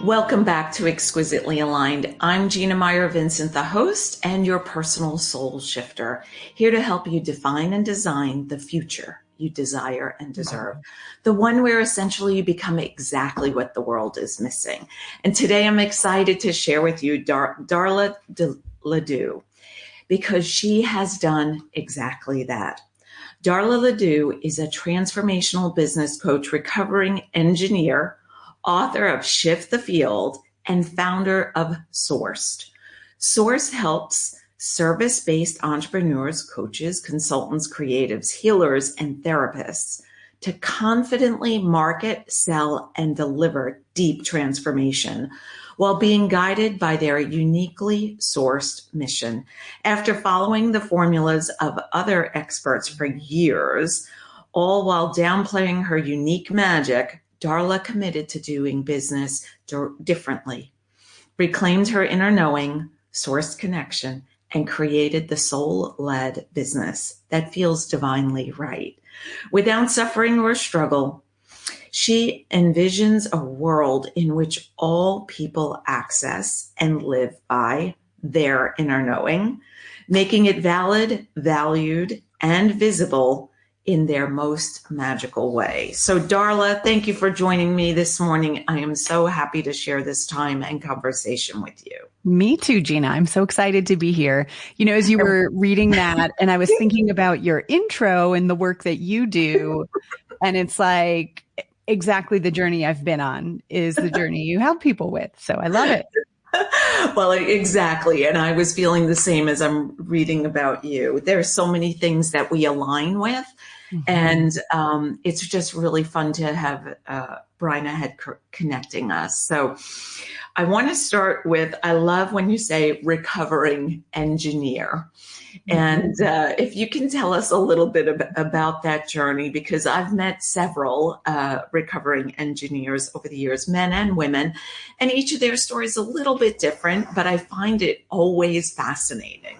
Welcome back to Exquisitely Aligned. I'm Gina Meyer Vincent, the host and your personal soul shifter, here to help you define and design the future you desire and deserve, the one where essentially you become exactly what the world is missing. And today I'm excited to share with you Darla LeDoux, because she has done exactly that. Darla LeDoux is a transformational business coach, recovering engineer, author of Shift the Field, and founder of Sourced. Sourced helps service-based entrepreneurs, coaches, consultants, creatives, healers, and therapists to confidently market, sell, and deliver deep transformation while being guided by their uniquely sourced mission. After following the formulas of other experts for years, all while downplaying her unique magic, Darla committed to doing business differently, reclaimed her inner knowing, sourced connection, and created the soul-led business that feels divinely right. Without suffering or struggle, she envisions a world in which all people access and live by their inner knowing, making it valid, valued, and visible in their most magical way. So Darla, thank you for joining me this morning. I am so happy to share this time and conversation with you. Me too, Gina. I'm so excited to be here. You know, as you were reading that, and I was thinking about your intro and the work that you do, and it's like exactly the journey I've been on is the journey you help people with. So I love it. Well, exactly. And I was feeling the same as I'm reading about you. There's so many things that we align with. Mm-hmm. And it's just really fun to have Brian ahead connecting us. So I want to start with, I love when you say recovering engineer. Mm-hmm. And if you can tell us a little bit about that journey, because I've met several recovering engineers over the years, men and women, and each of their stories a little bit different, but I find it always fascinating.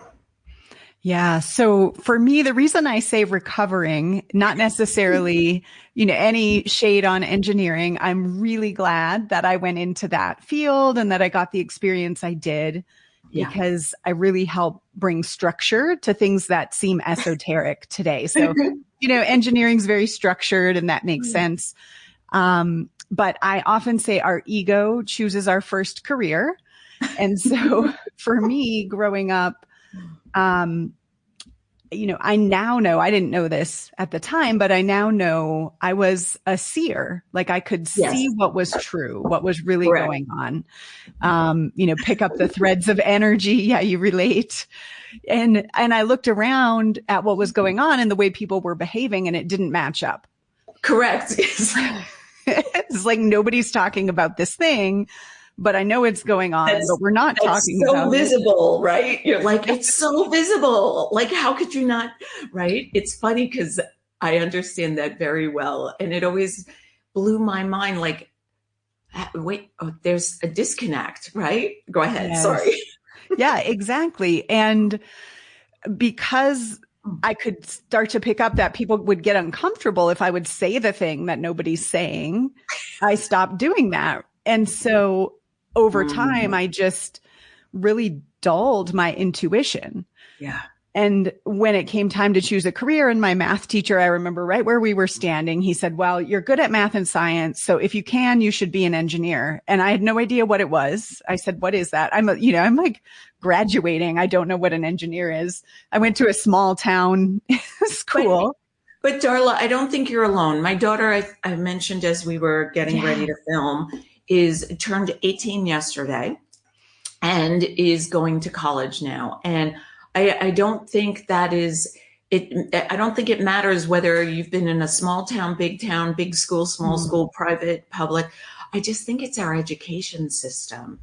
Yeah. So for me, the reason I say recovering, not necessarily, any shade on engineering, I'm really glad that I went into that field and that I got the experience I did, because I really help bring structure to things that seem esoteric today. So, engineering is very structured and that makes sense. But I often say our ego chooses our first career. And so for me growing up, I now know, I didn't know this at the time, but I now know I was a seer. Like I could see what was true, what was really going on. Pick up the threads of energy. Yeah, you relate. And I looked around at what was going on and the way people were behaving, and it didn't match up. Correct. It's like nobody's talking about this thing, but I know it's going on, but we're not talking about it. It's so visible, right? You're like, it's so visible. Like, how could you not, right? It's funny because I understand that very well. And it always blew my mind. Like, wait, there's a disconnect, right? Go ahead. Yes. Sorry. Yeah, exactly. And because I could start to pick up that people would get uncomfortable if I would say the thing that nobody's saying, I stopped doing that. And so over time, I just really dulled my intuition. Yeah. And when it came time to choose a career, and my math teacher, I remember right where we were standing, he said, well, you're good at math and science. So if you can, you should be an engineer. And I had no idea what it was. I said, what is that? I'm like graduating. I don't know what an engineer is. I went to a small town school. But Darla, I don't think you're alone. My daughter, I mentioned as we were getting ready to film, turned 18 yesterday and is going to college now. And I don't think that is it. I don't think it matters whether you've been in a small town, big school, small school, private, public. I just think it's our education system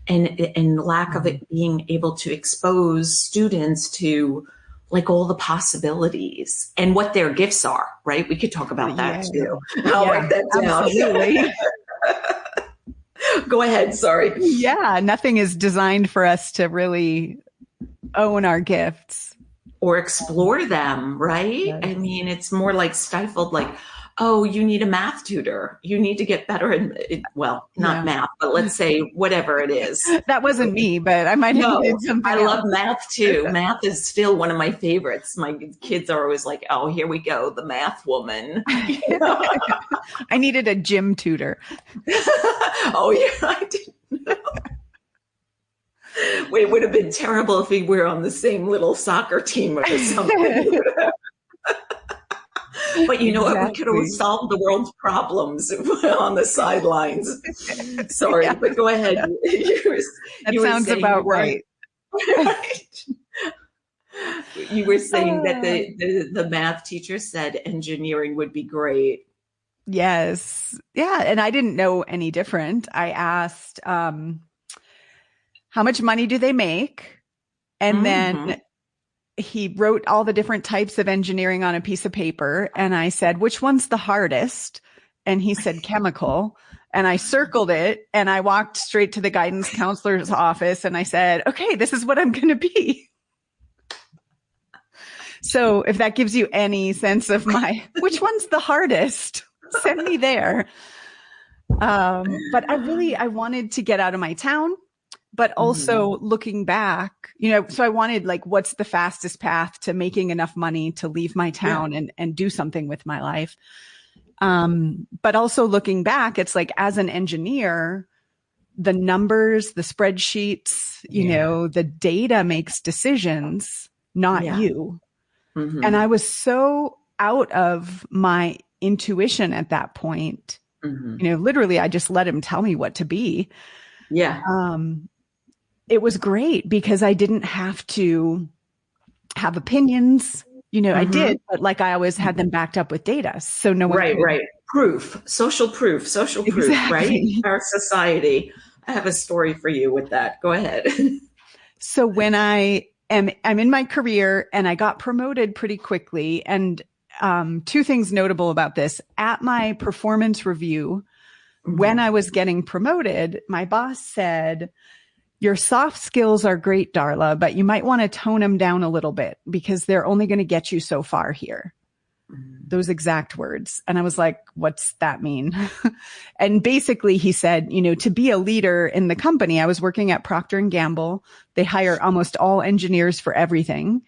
and lack of it being able to expose students to like all the possibilities and what their gifts are, right? We could talk about that too. I'll write that down. Absolutely. Go ahead. Sorry. Yeah. Nothing is designed for us to really own our gifts or explore them. Right. Yes. I mean, it's more like stifled, like, oh, you need a math tutor. You need to get better well, not Yeah. math, but let's say whatever it is. That wasn't me, but I might have No, needed something I love else. math too. Math is still one of my favorites. My kids are always like, oh, here we go, the math woman. I needed a gym tutor. Oh, yeah, I didn't know. It would have been terrible if we were on the same little soccer team or something. But you know what? We could have solved the world's problems on the sidelines. Sorry, yeah. But go ahead. That sounds about right. Right. You were saying that the math teacher said engineering would be great. Yes. Yeah. And I didn't know any different. I asked, how much money do they make? And then he wrote all the different types of engineering on a piece of paper. And I said, which one's the hardest? And he said, chemical. And I circled it and I walked straight to the guidance counselor's office and I said, okay, this is what I'm going to be. So if that gives you any sense of which one's the hardest, send me there. But I wanted to get out of my town. But also looking back, so I wanted what's the fastest path to making enough money to leave my town and do something with my life. But also looking back, it's like as an engineer, the numbers, the spreadsheets, the data makes decisions, not you. And I was so out of my intuition at that point. Literally, I just let him tell me what to be. Yeah. It was great because I didn't have to have opinions. I did, but I always had them backed up with data. So no one right. Social proof, right? Our society. I have a story for you with that. Go ahead. So when I'm in my career and I got promoted pretty quickly. And two things notable about this. At my performance review, when I was getting promoted, my boss said, your soft skills are great, Darla, but you might want to tone them down a little bit because they're only going to get you so far here. Those exact words. And I was like, what's that mean? And basically he said, to be a leader in the company, I was working at Procter & Gamble. They hire almost all engineers for everything.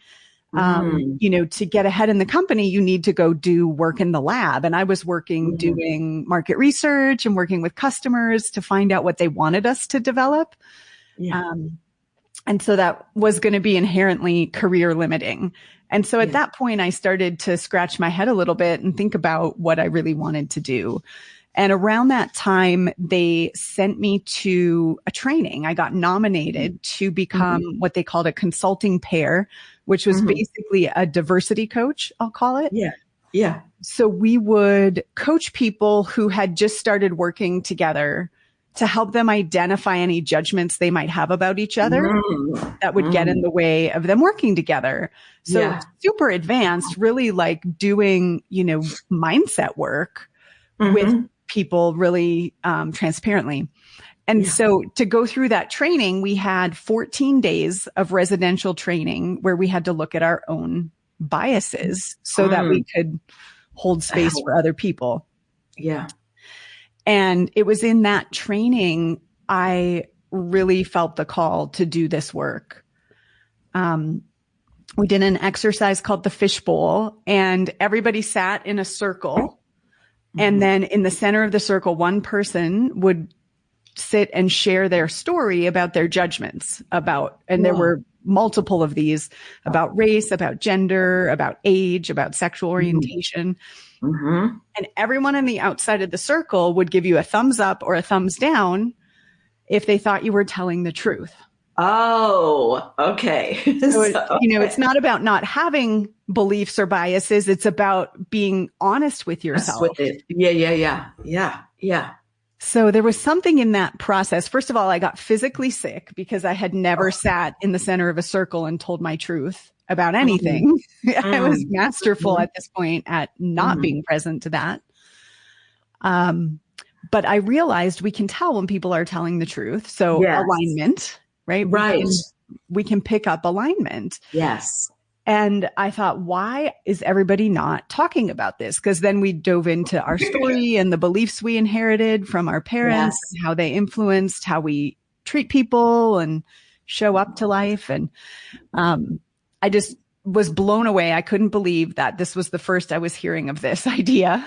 To get ahead in the company, you need to go do work in the lab. And I was working, doing market research and working with customers to find out what they wanted us to develop. Yeah. And so that was going to be inherently career limiting. And so at that point, I started to scratch my head a little bit and think about what I really wanted to do. And around that time, they sent me to a training. I got nominated to become what they called a consulting pair, which was basically a diversity coach, I'll call it. Yeah. Yeah. So we would coach people who had just started working together to help them identify any judgments they might have about each other that would get in the way of them working together. So super advanced, really doing, mindset work with people really transparently. And so to go through that training, we had 14 days of residential training where we had to look at our own biases so that we could hold space for other people. Yeah. And it was in that training, I really felt the call to do this work. We did an exercise called the fishbowl, and everybody sat in a circle. And then in the center of the circle, one person would sit and share their story about their judgments and there were multiple of these about race, about gender, about age, about sexual orientation. And everyone on the outside of the circle would give you a thumbs up or a thumbs down if they thought you were telling the truth. Oh, okay. So it's not about not having beliefs or biases. It's about being honest with yourself. With it. Yeah. So there was something in that process. First of all, I got physically sick because I had never sat in the center of a circle and told my truth about anything. I was masterful at this point at not being present to that. But I realized we can tell when people are telling the truth. So alignment, right? Right. We can pick up alignment. Yes. And I thought, why is everybody not talking about this? Because then we dove into our story and the beliefs we inherited from our parents, Yes. and how they influenced how we treat people and show up to life. And I just was blown away. I couldn't believe that this was the first I was hearing of this idea.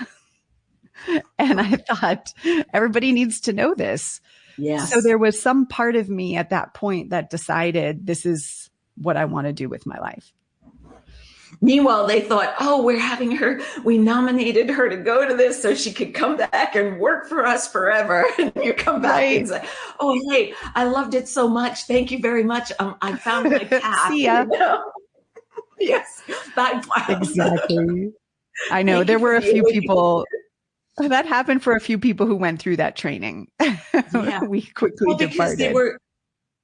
And I thought, everybody needs to know this. So Yes. there was some part of me at that point that decided this is what I want to do with my life. Meanwhile, they thought, oh, we nominated her to go to this so she could come back and work for us forever. And you come back and say, oh, hey, I loved it so much. Thank you very much. I found my path. See ya. Yes. Exactly. I know there were a few people that happened for a few people who went through that training. Yeah. We quickly departed.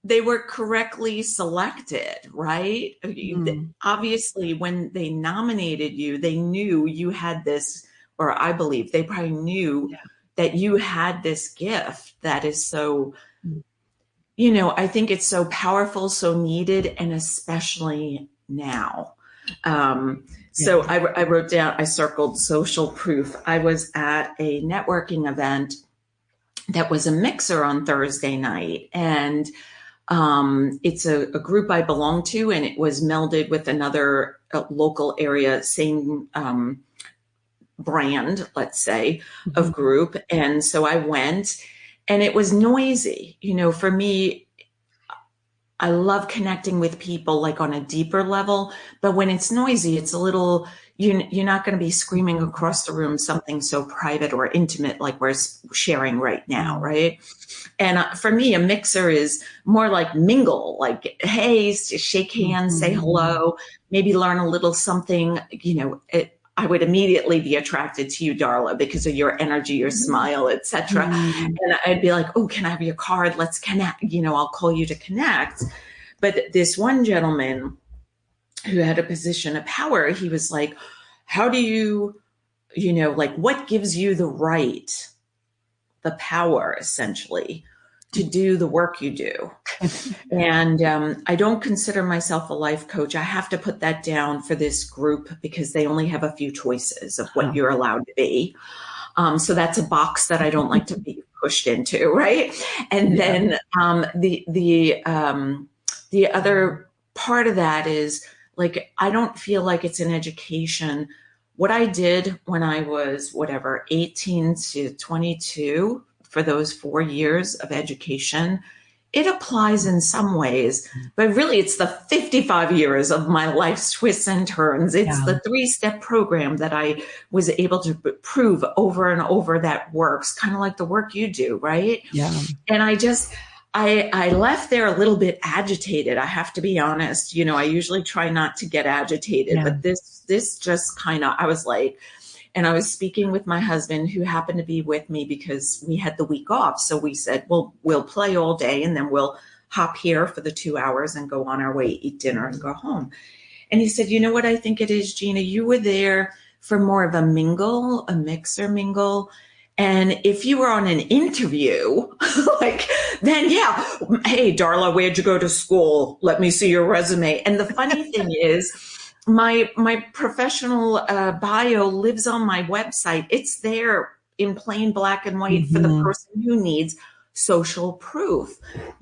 They were correctly selected, right? Obviously, when they nominated you, they knew you had this, or I believe they probably knew that you had this gift that is so, I think it's so powerful, so needed, and especially now. So I wrote down, I circled social proof. I was at a networking event that was a mixer on Thursday night, and it's a group I belong to, and it was melded with another local area, same brand, let's say, of group. And so I went, and it was noisy. For me, I love connecting with people like on a deeper level, but when it's noisy, it's a little, you're not going to be screaming across the room something so private or intimate like we're sharing right now, right? And for me, a mixer is more like mingle, like, hey, shake hands, say hello, maybe learn a little something. I would immediately be attracted to you, Darla, because of your energy, your smile, etc. And I'd be like, oh, can I have your card? Let's connect. I'll call you to connect. But this one gentleman who had a position of power, he was like, how do you, what gives you the right, the power, essentially, to do the work you do? And I don't consider myself a life coach. I have to put that down for this group because they only have a few choices of what you're allowed to be. So that's a box that I don't like to be pushed into, right? And then the other part of that is, like, I don't feel like it's an education. What I did when I was 18 to 22, for those 4 years of education, it applies in some ways, but really it's the 55 years of my life's twists and turns. It's the 3-step program that I was able to prove over and over that works, kind of like the work you do, right? Yeah. And I left there a little bit agitated. I have to be honest. I usually try not to get agitated, but this just kind of, I was like, and I was speaking with my husband, who happened to be with me because we had the week off. So we said, well, we'll play all day and then we'll hop here for the 2 hours and go on our way, eat dinner and go home. And he said, you know what I think it is, Gina? You were there for more of a mingle, a mixer mingle. And if you were on an interview, then hey, Darla, where'd you go to school? Let me see your resume. And the funny thing is, my professional bio lives on my website. It's there in plain black and white for the person who needs social proof.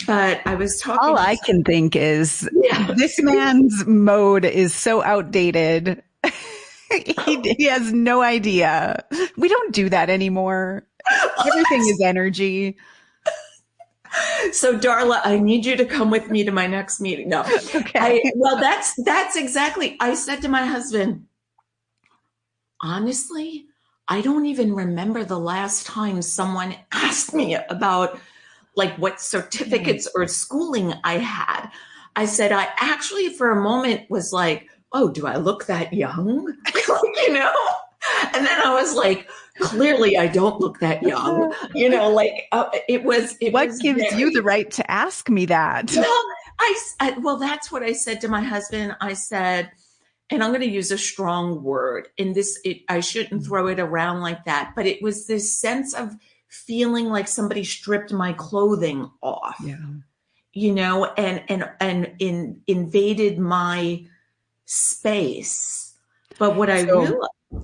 But I was talking. All I can think is this man's mode is so outdated. He has no idea. We don't do that anymore. Everything is energy. So Darla, I need you to come with me to my next meeting. No, okay. That's exactly. I said to my husband, honestly, I don't even remember the last time someone asked me about like what certificates or schooling I had. I said, I actually for a moment was like, oh, do I look that young? And then I was like, clearly I don't look that young, What gives you the right to ask me that? Well, that's what I said to my husband. I said, and I'm going to use a strong word in this, I shouldn't throw it around like that, but it was this sense of feeling like somebody stripped my clothing off, and invaded my space. But what I So realized,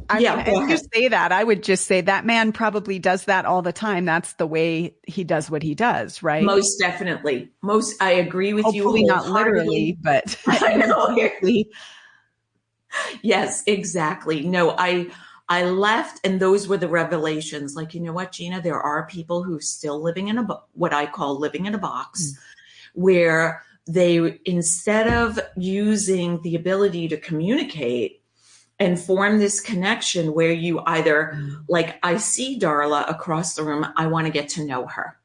I mean, yeah, as go you ahead. say that, I would just say that man probably does that all the time. That's the way he does what he does, right? Most definitely. I agree with you Hopefully not literally, wholeheartedly. but I know. energetically. Yes, exactly. No, I left and those were the revelations. Like, you know what, Gina, there are people who still living in what I call living in a box, where they, instead of using the ability to communicate and form this connection where you either, like, I see Darla across the room, I want to get to know her.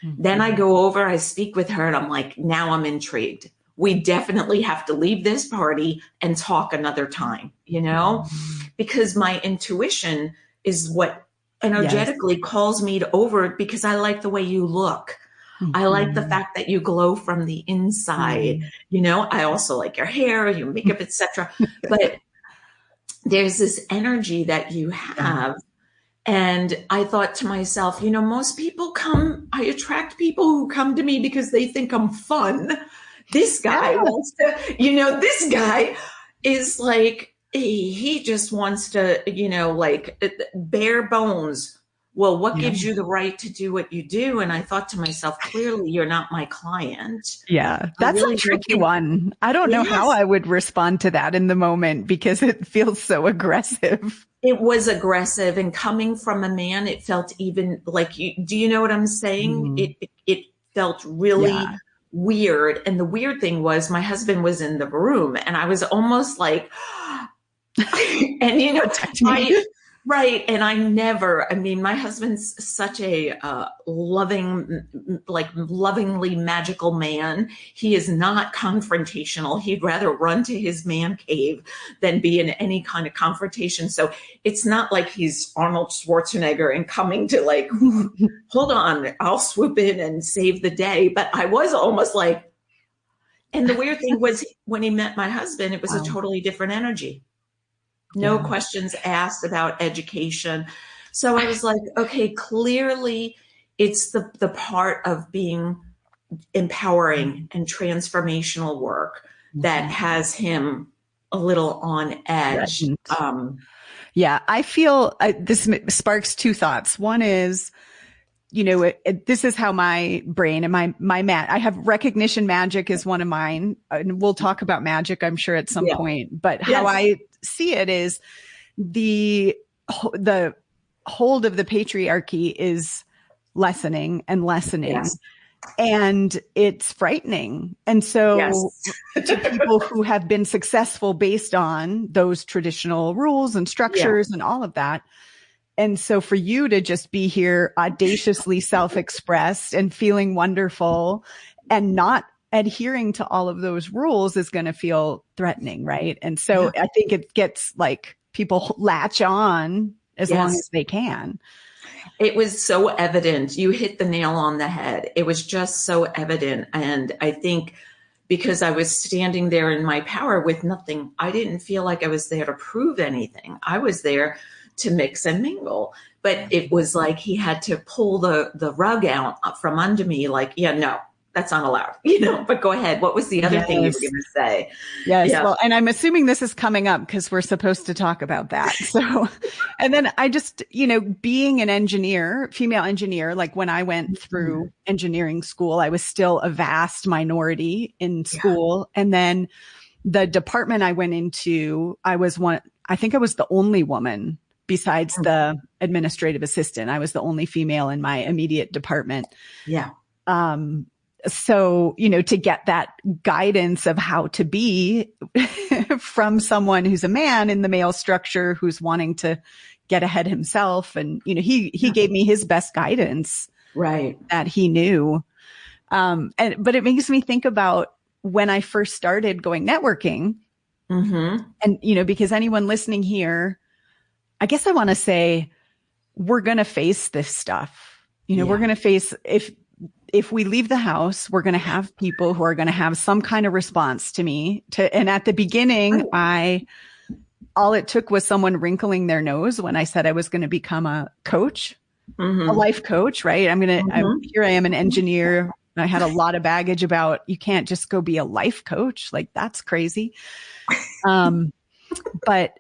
Then I go over, I speak with her, and I'm like, now I'm intrigued. We definitely have to leave this party and talk another time, because my intuition is what Yes. energetically calls me to over, because I like the way you look. I like the Mhm. fact that you glow from the inside. Mm. I also like your hair, your makeup, etc. But there's this energy that you Yeah. have. And I thought to myself, most people I attract people who come to me because they think I'm fun. This guy Yeah. wants to, this guy is like, he just wants to, like bare bones. Well, what Yeah. gives you the right to do what you do? And I thought to myself, clearly you're not my client. Yeah. I That's a really don't tricky think, one. I don't know how yes. I would respond to that in the moment because it feels so aggressive. It was aggressive, and coming from a man, it felt even like you. Do you know what I'm saying? Mm. It felt really Yeah. weird. And the weird thing was, my husband was in the room, and I was almost like, and Protect me. I right, and I never. I mean, my husband's such a lovingly magical man. He is not confrontational. He'd rather run to his man cave than be in any kind of confrontation. So it's not like he's Arnold Schwarzenegger and coming to like, hold on, I'll swoop in and save the day. But I was almost like, and the weird thing was, when he met my husband, it was a Wow. totally different energy. No Yeah. questions asked about education. So I was like, okay, clearly it's the part of being empowering and transformational work that Mhm. has him a little on edge. Threatened. Yeah, I feel this sparks two thoughts. One is, this is how my brain and I have recognition magic is one of mine. And we'll talk about magic, I'm sure, at some Yeah. point. But how Yes. I see it is the hold of the patriarchy is lessening and lessening. Yes. And it's frightening. And so Yes. to people who have been successful based on those traditional rules and Yeah. structures and all of that. And so for you to just be here audaciously self-expressed and feeling wonderful and not adhering to all of those rules is going to feel threatening, right? And so Yeah. I think it gets like people latch on as long Yes. as they can. It was so evident. You hit the nail on the head. It was just so evident. And I think because I was standing there in my power with nothing, I didn't feel like I was there to prove anything. I was there to mix and mingle. But it was like he had to pull the rug out from under me, like, yeah, no, that's not allowed. But go ahead. What was the other thing you were Yes. going to say? Yes. Yeah. Well, and I'm assuming this is coming up because we're supposed to talk about that. So, and then I just, being an engineer, female engineer, like when I went through engineering school, I was still a vast minority in school. And then the department I went into, I think I was the only woman besides the administrative assistant. I was the only female in my immediate department. Yeah. So, to get that guidance of how to be from someone who's a man in the male structure, who's wanting to get ahead himself. And, he gave me his best guidance. Right. That he knew. But it makes me think about when I first started going networking. Mm-hmm. And, because anyone listening here, I guess I want to say, we're going to face this stuff. We're going to face, if we leave the house, we're going to have people who are going to have some kind of response to me. And at the beginning, all it took was someone wrinkling their nose when I said I was going to become a coach, a life coach, right? Here I am, an engineer I had a lot of baggage about you can't just go be a life coach. Like that's crazy. But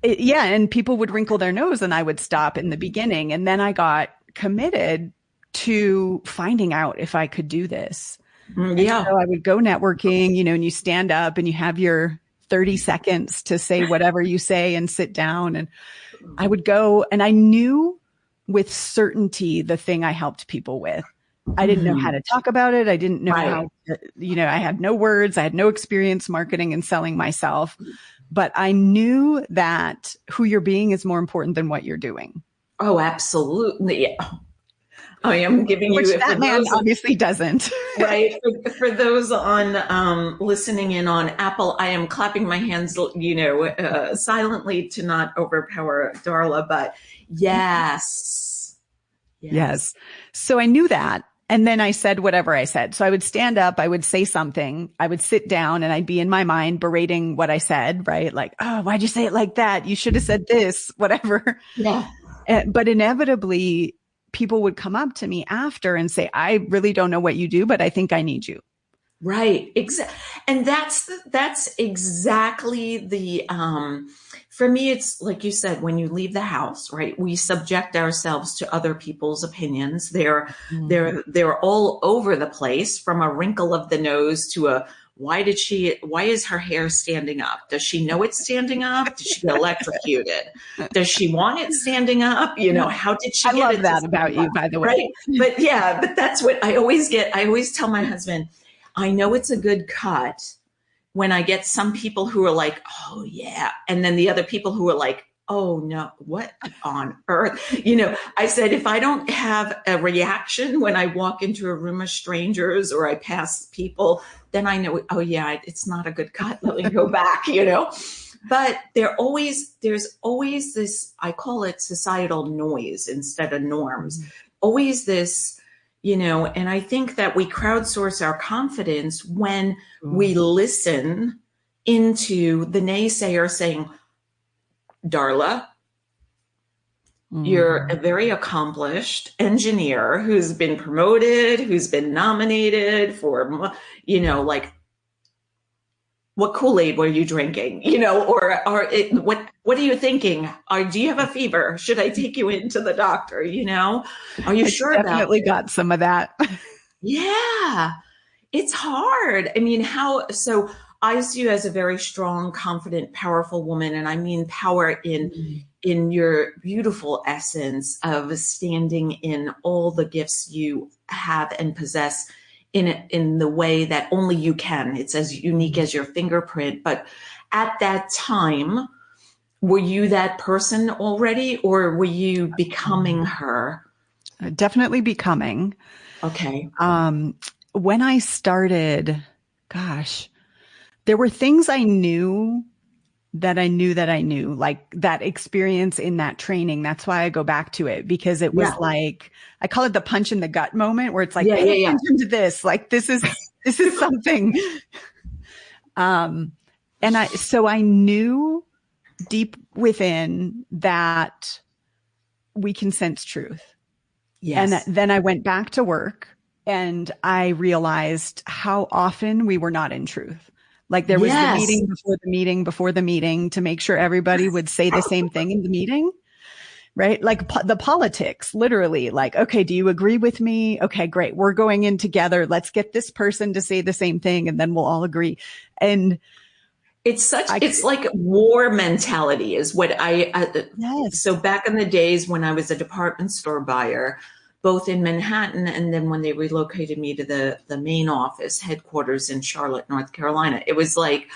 yeah. And people would wrinkle their nose and I would stop in the beginning. And then I got committed to finding out if I could do this. Yeah. So I would go networking, and you stand up and you have your 30 seconds to say whatever you say and sit down. And I would go and I knew with certainty the thing I helped people with. I didn't know how to talk about it. I didn't know how to, I had no words. I had no experience marketing and selling myself, but I knew that who you're being is more important than what you're doing. Oh, absolutely. Yeah. I am giving Which you that man obviously doesn't. Right. For those on listening in on Apple, I am clapping my hands, silently to not overpower Darla. But yes. So I knew that. And then I said whatever I said. So I would stand up, I would say something, I would sit down, and I'd be in my mind berating what I said, right? Like, oh, why'd you say it like that? You should have said this, whatever. Yeah. But inevitably, people would come up to me after and say, I really don't know what you do, but I think I need you. Right. And that's exactly the, for me, it's like you said, when you leave the house, right, we subject ourselves to other people's opinions. They're all over the place, from a wrinkle of the nose to why is her hair standing up? Does she know it's standing up? Did she get electrocuted? Does she want it standing up? How did she get it? I love that about you, by the way. Right? But that's what I always get. I always tell my husband, I know it's a good cut when I get some people who are like, oh yeah. And then the other people who are like, oh no, what on earth? I said, if I don't have a reaction when I walk into a room of strangers or I pass people, then I know, oh yeah, it's not a good cut. Let me go back, But there's always this, I call it societal noise instead of norms. Always this, and I think that we crowdsource our confidence when we listen into the naysayer saying, Darla, you're a very accomplished engineer who's been promoted, who's been nominated for, what Kool-Aid were you drinking? What are you thinking? Do you have a fever? Should I take you into the doctor? Are you sure about it? Definitely got some of that. Yeah, it's hard. I mean, so I see you as a very strong, confident, powerful woman. And I mean power in your beautiful essence of standing in all the gifts you have and possess in the way that only you can. It's as unique as your fingerprint. But at that time, were you that person already, or were you becoming her? Definitely becoming. Okay. When I started, gosh, there were things I knew that I knew, like that experience in that training. That's why I go back to it, because it was like, I call it the punch in the gut moment, where it's like, pay attention to this. Like, this is something. So I knew deep within that we can sense truth. Yes. And then I went back to work and I realized how often we were not in truth. Like there was the meeting before the meeting before the meeting to make sure everybody would say the same thing in the meeting, right? Like the politics, literally, like, okay, do you agree with me? Okay, great. We're going in together. Let's get this person to say the same thing and then we'll all agree. And it's like war mentality is what so back in the days when I was a department store buyer, both in Manhattan and then when they relocated me to the main office headquarters in Charlotte, North Carolina, it was like,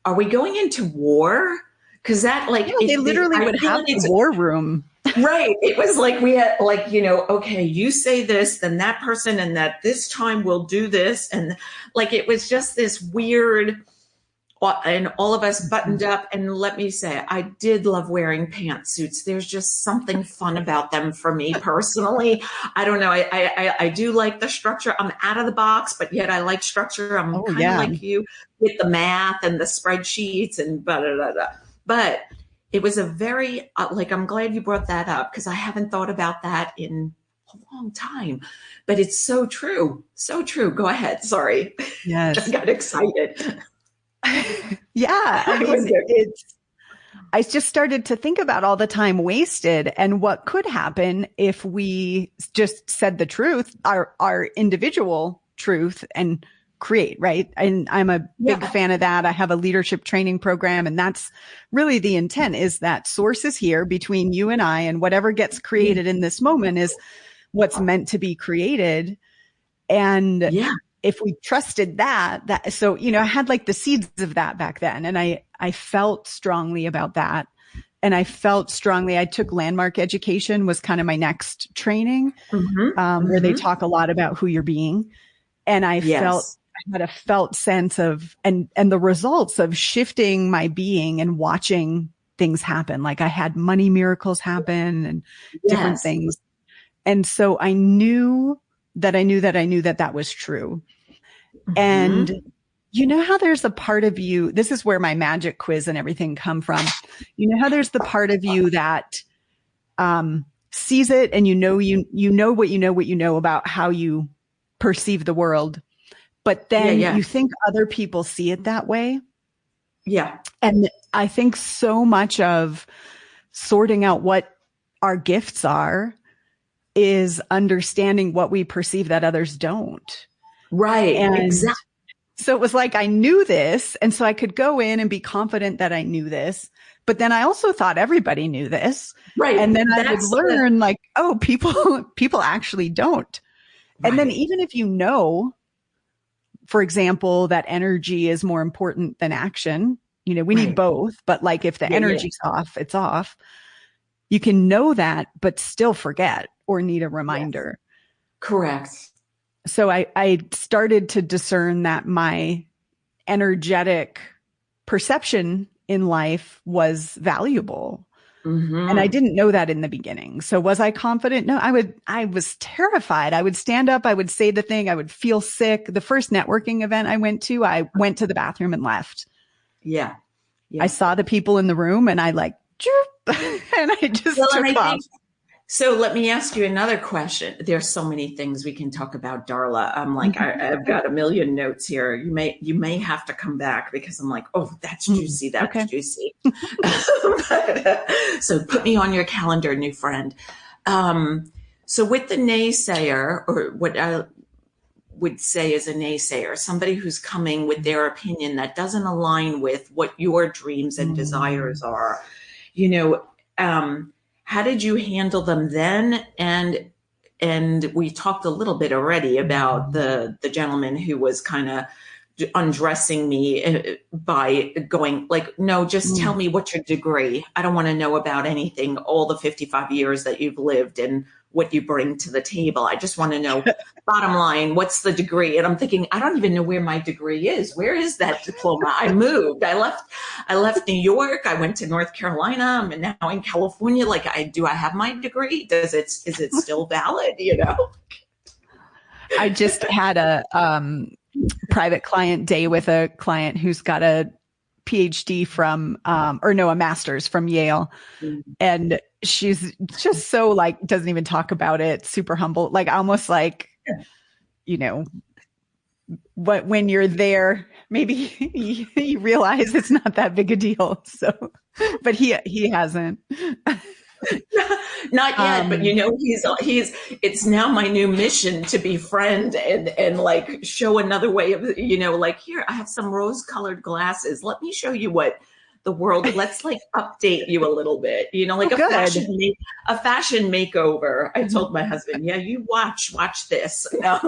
are we going into war? Because that they literally would have a war room. Right. It was like we had okay, you say this, then that person, and that this time we'll do this. And it was just this weird, and all of us buttoned up. And let me say, I did love wearing pantsuits. There's just something fun about them for me personally. I don't know. I do like the structure. I'm out of the box, but yet I like structure. I'm kind of like you with the math and the spreadsheets and blah, blah, blah, blah. But it was a very, I'm glad you brought that up because I haven't thought about that in a long time, but it's so true. So true. Go ahead. Sorry. I Yes. got excited. Yeah. I mean, I just started to think about all the time wasted and what could happen if we just said the truth, our individual truth, and create, right? And I'm a big fan of that. I have a leadership training program, and that's really the intent, is that source is here between you and I, and whatever gets created in this moment is what's meant to be created. And if we trusted that, so, you know, I had like the seeds of that back then, and I felt strongly about that. And I felt strongly, I took landmark education, was kind of my next training, where they talk a lot about who you're being. And I had a felt sense of, and the results of shifting my being and watching things happen. Like I had money miracles happen and different things. And so I knew that that was true. And you know how there's a part of you, this is where my magic quiz and everything come from. You know how there's the part of you that sees it, and you know what you know about how you perceive the world, but then you think other people see it that way. Yeah. And I think so much of sorting out what our gifts are is understanding what we perceive that others don't. Right. And exactly. so it was like, I knew this. And so I could go in and be confident that I knew this. But then I also thought everybody knew this. Right. And then I would learn like, oh, people actually don't. Right. And then even if you know, for example, that energy is more important than action, you know, we need both, but like if the energy's off, it's off. You can know that, but still forget or need a reminder. Correct. So I started to discern that my energetic perception in life was valuable. And I didn't know that in the beginning. So was I confident? No, I was terrified. I would stand up, I would say the thing, I would feel sick. The first networking event I went to the bathroom and left. Yeah. I saw the people in the room and I like, and I just took off. So let me ask you another question. There's so many things we can talk about, Darla. I'm like, I've got a million notes here. You may have to come back because I'm like, oh, that's juicy. That's juicy. So put me on your calendar, new friend. So with the naysayer, or what I would say is a naysayer, somebody who's coming with their opinion that doesn't align with what your dreams and desires are, you know, how did you handle them then? And we talked a little bit already about the gentleman who was kind of undressing me by going like, no, just tell me what's your degree. I don't want to know about anything, all the 55 years that you've lived and what you bring to the table. I just want to know, bottom line, what's the degree? And I'm thinking, I don't even know where my degree is. Where is that diploma? I moved. I left New York. I went to North Carolina. I'm now in California. Like, do I have my degree? Is it still valid? You know? I just had a private client day with a client who's got a PhD from, a master's from Yale. And she's just so like, doesn't even talk about it. Super humble, like almost like, you know, when you're there, maybe you realize it's not that big a deal. So, but he hasn't. Not yet, but you know, it's now my new mission to befriend and like show another way of, you know, like, here, I have some rose colored glasses. Let me show you what the world, let's like update you a little bit, you know, like a fashion makeover. I told my husband, yeah, you watch this. No.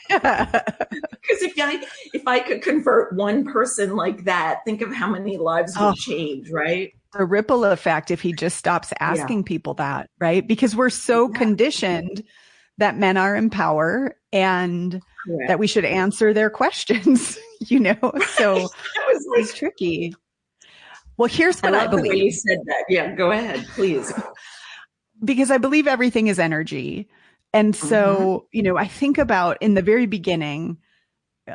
Because if I could convert one person like that, think of how many lives would change, right? The ripple effect if he just stops asking people that, right? Because we're so conditioned that men are in power and that we should answer their questions, you know? So it's tricky. Well, here's what I believe. The way you said that. Yeah, go ahead, please. Because I believe everything is energy. And so, you know, I think about in the very beginning,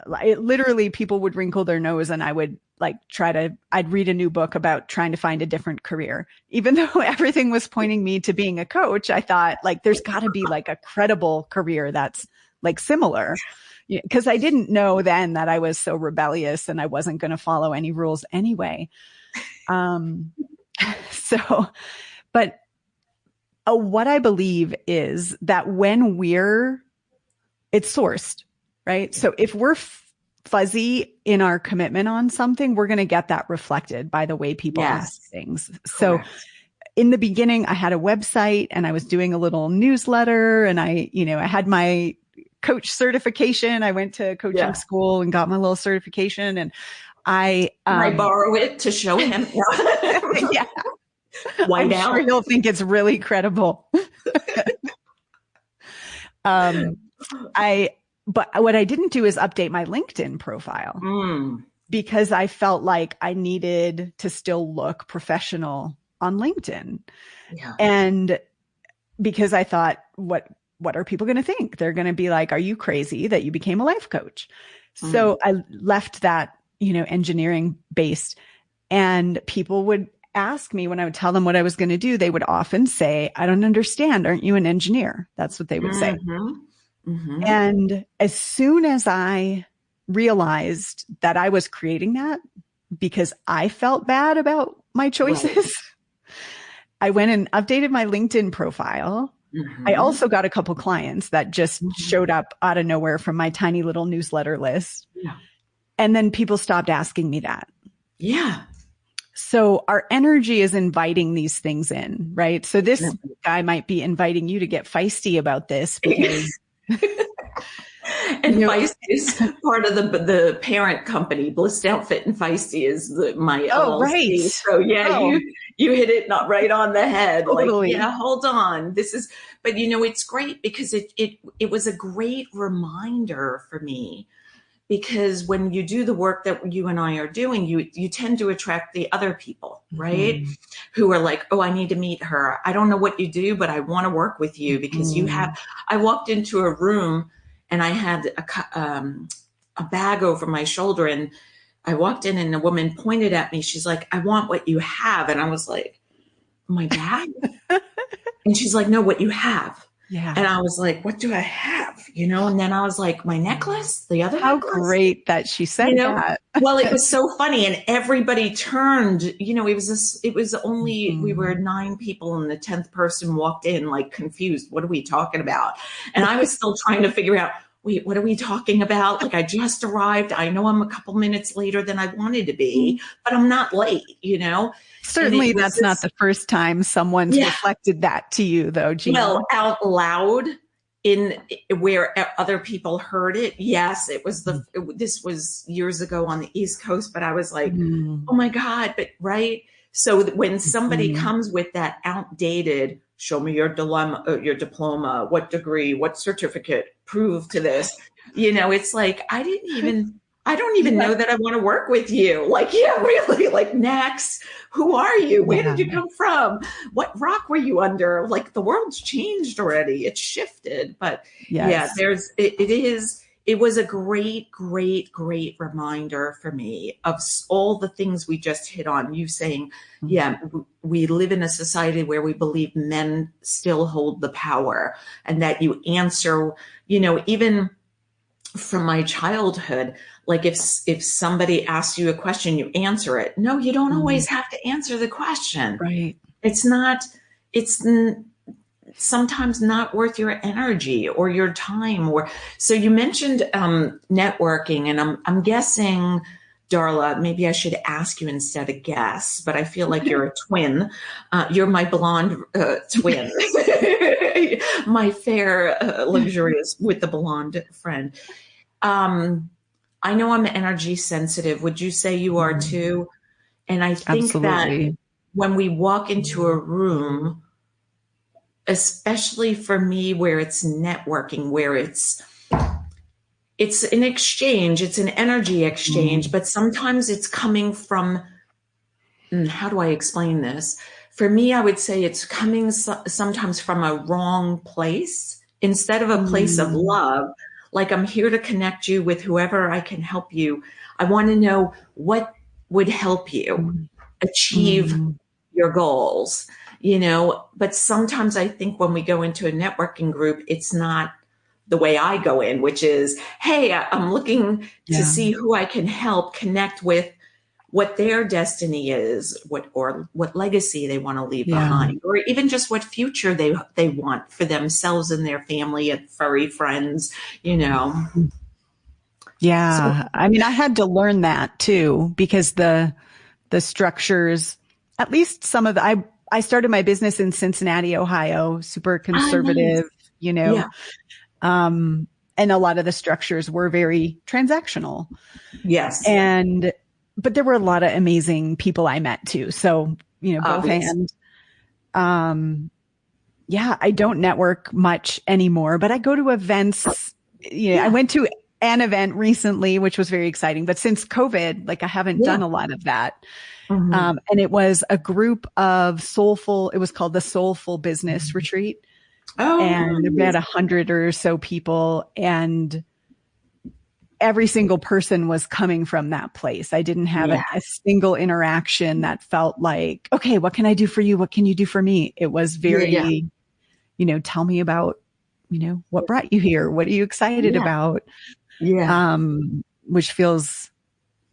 literally people would wrinkle their nose and I would like I'd read a new book about trying to find a different career. Even though everything was pointing me to being a coach, I thought like, there's gotta be like a credible career that's like similar. Because I didn't know then that I was so rebellious and I wasn't going to follow any rules anyway. So, but what I believe is that when it's sourced, right? So if we're fuzzy in our commitment on something, we're going to get that reflected by the way people ask things. So in the beginning, I had a website and I was doing a little newsletter and I had my coach certification. I went to coaching school and got my little certification and I borrow it to show him. Yeah. I'm sure he'll think it's really credible. But what I didn't do is update my LinkedIn profile because I felt like I needed to still look professional on LinkedIn. Yeah. And because I thought, what are people going to think? They're going to be like, are you crazy that you became a life coach? So I left that, engineering based, and people would ask me when I would tell them what I was going to do. They would often say, I don't understand. Aren't you an engineer? That's what they would say. And as soon as I realized that I was creating that because I felt bad about my choices, I went and updated my LinkedIn profile. I also got a couple clients that just showed up out of nowhere from my tiny little newsletter list. Yeah. And then people stopped asking me that. Yeah. So our energy is inviting these things in, right? So this guy might be inviting you to get feisty about this because and Feisty is part of the parent company. Blissed Outfit and Feisty is my LLC. Right. So you hit it not right on the head. Totally. Like, hold on. But it's great because it was a great reminder for me. Because when you do the work that you and I are doing, you tend to attract the other people, right? Who are like, oh, I need to meet her. I don't know what you do, but I want to work with you because I walked into a room and I had a bag over my shoulder and I walked in and a woman pointed at me. She's like, I want what you have. And I was like, my bag? And she's like, no, what you have. Yeah. And I was like, what do I have? And then I was like, my necklace, the other How necklace. Great that she said that. Well, it was so funny. And everybody turned, it was only, we were 9 people and the 10th person walked in like confused. What are we talking about? And I was still trying to figure out, wait, what are we talking about? Like I just arrived. I know I'm a couple minutes later than I wanted to be, but I'm not late, Certainly that's not the first time someone's reflected that to you though, Gina. Well, out loud in where other people heard it. Yes, it was this was years ago on the East Coast, but I was like, oh my God, but right. So when somebody comes with that outdated, show me your diploma, what degree, what certificate, prove to this, it's like, I don't even know that I want to work with you. Like, really, like next, who are you? Where did you come from? What rock were you under? Like the world's changed already. It's shifted, but it was a great, great, great reminder for me of all the things we just hit on. You saying, we live in a society where we believe men still hold the power and that you answer, even from my childhood, like if somebody asks you a question, you answer it. No, you don't always have to answer the question. Right. It's sometimes not worth your energy or your time. So you mentioned networking, and I'm guessing, Darla, maybe I should ask you instead of guess, but I feel like you're a twin. You're my blonde twin, my fair, luxurious with the blonde friend. I know I'm energy sensitive. Would you say you are too? And I think that when we walk into a room, especially for me, where it's networking, where it's an exchange, it's an energy exchange, but sometimes it's coming from, how do I explain this? For me, I would say it's coming sometimes from a wrong place instead of a place of love. like, I'm here to connect you with whoever I can help you. I want to know what would help you achieve Mm-hmm. your goals, but sometimes I think when we go into a networking group, it's not the way I go in, which is, hey, I'm looking to Yeah. see who I can help connect with, what their destiny is, what legacy they want to leave Yeah. behind, or even just what future they want for themselves and their family and furry friends. So Yeah. I mean, I had to learn that too, because the structures, at least some of I started my business in Cincinnati, Ohio, super nice. conservative, you know, Yeah. um, and a lot of the structures were very transactional. Yes. And, but there were a lot of amazing people I met too. So, both Obvious. and, um, yeah, I don't network much anymore, but I go to events. I Yeah. went to an event recently, which was very exciting, but since COVID, like I haven't Yeah. done a lot of that. Mm-hmm. And it was a group of it was called the Soulful Business Retreat. Oh, And we had nice. 100 or so people, and every single person was coming from that place. I didn't have Yeah. a single interaction that felt like, okay, what can I do for you? What can you do for me? It was Yeah. Yeah. very, tell me about, what brought you here? What are you excited Yeah. about? Yeah. Which feels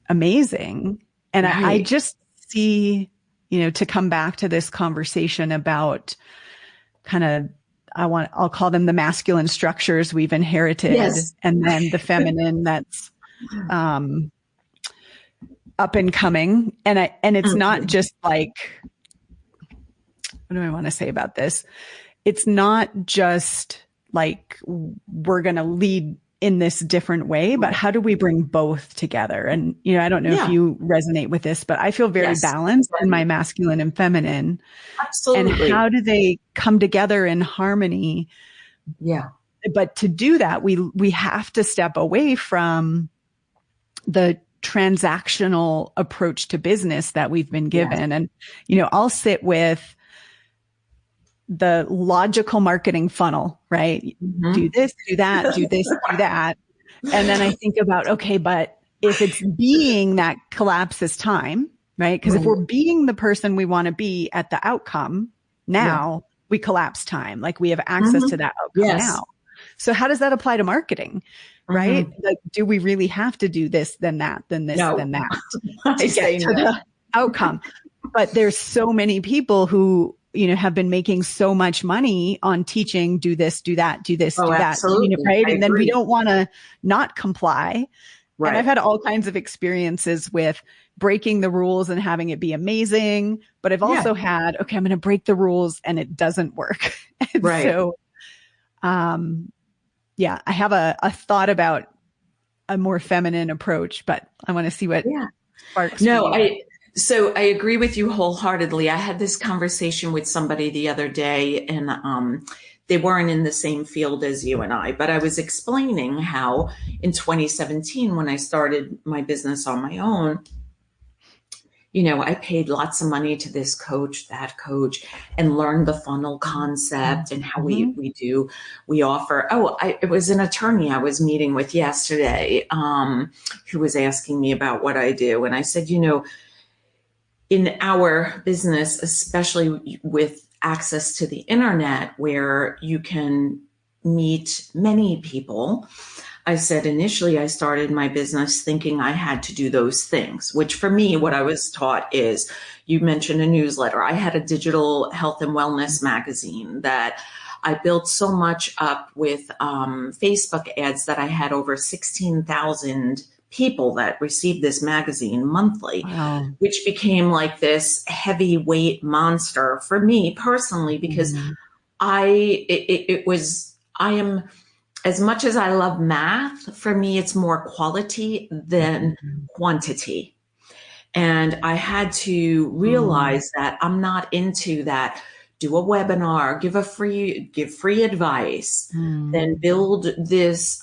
amazing. And I Right. just see, to come back to this conversation about kind of, I'll call them the masculine structures we've inherited, Yes. and then the feminine that's, up and coming. And it's not Mhm. just like, what do I want to say about this? It's not just like we're going to lead in this different way, but how do we bring both together? And, I don't know if Yeah. you resonate with this, but I feel very Yes. balanced in my masculine and feminine. And Absolutely. how do they come together in harmony? Yeah. But to do that, we have to step away from the transactional approach to business that we've been Yes. given. And, I'll sit with the logical marketing funnel, right? Do Mhm. this, do that, do this, do that. And then I think about, okay, but if it's being that collapses time, right? Because if Right. we're being the person we want to be at the outcome Yeah. now, we collapse time. Like we have access to Mhm. that outcome Yes. now. So how does that apply to marketing? Right? Mhm. Like, do we really have to do this, then that, then this, No. then that I to get say to no. the outcome? But there's so many people who, have been making so much money on teaching, do this, do that, do this, Oh, do that, absolutely. right? I And then we agree. don't want to not comply. And I've Right. had all kinds of experiences with breaking the rules and having it be amazing. But I've Yeah. also had, okay, I'm going to break the rules and it doesn't work. And Right. so, yeah, I have a thought about a more feminine approach, but I want to see what Yeah. sparks for No, you. so I agree with you wholeheartedly. I had this conversation with somebody the other day, and they weren't in the same field as you and I, but I was explaining how in 2017, when I started my business on my own, I paid lots of money to this coach, that coach, and learned the funnel concept and how Mm-hmm. we offer. Oh, it was an attorney I was meeting with yesterday, who was asking me about what I do. And I said, in our business, especially with access to the internet where you can meet many people, I said initially I started my business thinking I had to do those things, which for me, what I was taught is, you mentioned a newsletter. I had a digital health and wellness magazine that I built so much up with Facebook ads that I had over 16,000 people that received this magazine monthly, Wow. which became like this heavyweight monster for me personally, because Mm-hmm. I am, as much as I love math, for me, it's more quality than quantity. And I had to Mm-hmm. realize that I'm not into that. Do a webinar, give free advice, then build this,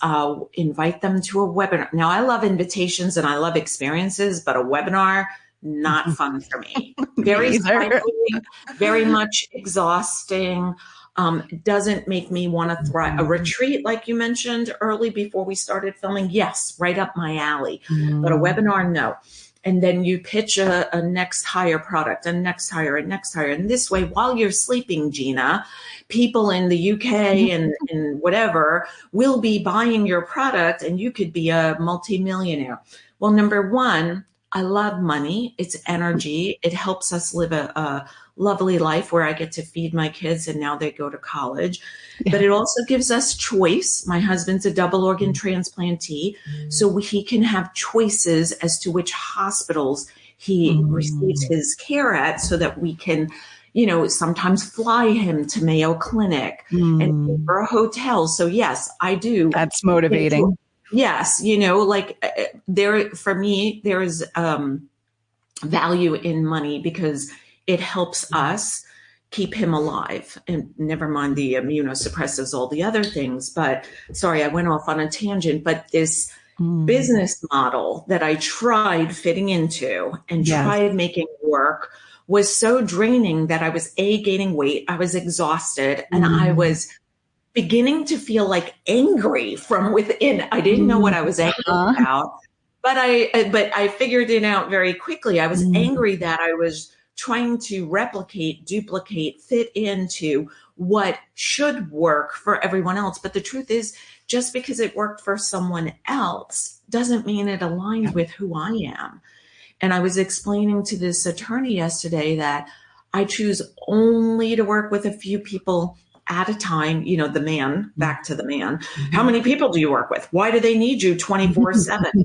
invite them to a webinar. Now I love invitations and I love experiences, but a webinar, not fun for me. Me Very either. stifling, very much exhausting. doesn't make me want to thrive. A retreat, like you mentioned early before we started filming, yes, right up my alley. But a webinar, no. And then you pitch a next hire product, and next hire, and next hire. And this way, while you're sleeping, Gina, people in the UK and whatever will be buying your product, and you could be a multimillionaire. Well, number one, I love money. It's energy. It helps us live a lovely life where I get to feed my kids and now they go to college. Yeah. But it also gives us choice. My husband's a double organ transplantee, so he can have choices as to which hospitals he receives his care at, so that we can, sometimes fly him to Mayo Clinic and pay for a hotel. So yes, I do. That's motivating. Yes. For me, there is value in money because it helps us keep him alive, and never mind the immunosuppressives, all the other things. But sorry, I went off on a tangent, but this business model that I tried fitting into and tried making work was so draining that I was gaining weight. I was exhausted, and I was beginning to feel like angry from within. I didn't know what I was angry about, but I figured it out very quickly. I was angry that I was trying to replicate, duplicate, fit into what should work for everyone else. But the truth is, just because it worked for someone else doesn't mean it aligned with who I am. And I was explaining to this attorney yesterday that I choose only to work with a few people at a time. The man, back to the man. How many people do you work with? Why do they need you 24/7?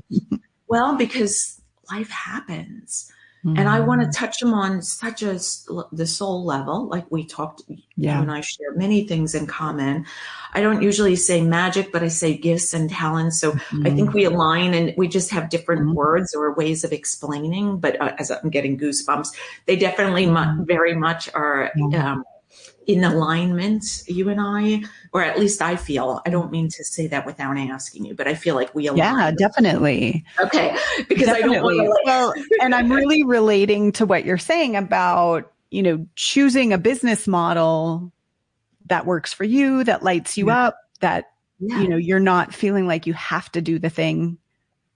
Well, because life happens. And I want to touch them on the soul level, like we talked. You and I share many things in common. I don't usually say magic, but I say gifts and talents. So I think we align, and we just have different words or ways of explaining. But as I'm getting goosebumps, they definitely very much are in alignment, you and I, or at least I feel. I don't mean to say that without asking you, but I feel like we align. Yeah, definitely. Okay, because definitely. I don't want to. Well, and I'm really relating to what you're saying about, choosing a business model that works for you, that lights you up, that, you're not feeling like you have to do the thing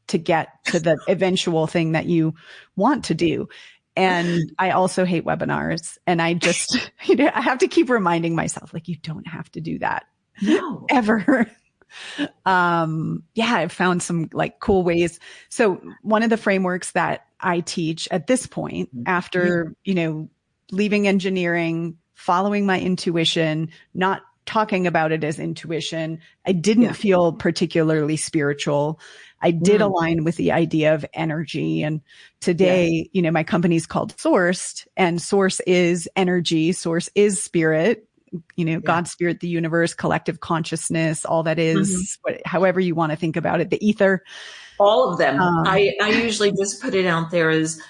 to get to the eventual thing that you want to do. And I also hate webinars. And I just, I have to keep reminding myself, like, you don't have to do that. No. Ever. I've found some cool ways. So one of the frameworks that I teach at this point, after, leaving engineering, following my intuition, not talking about it as intuition, I didn't feel particularly spiritual. I did align with the idea of energy. And today, my company's called Sourced, and Source is energy. Source is spirit, God, spirit, the universe, collective consciousness, all that is, however you want to think about it, the ether. All of them. I usually just put it out there as,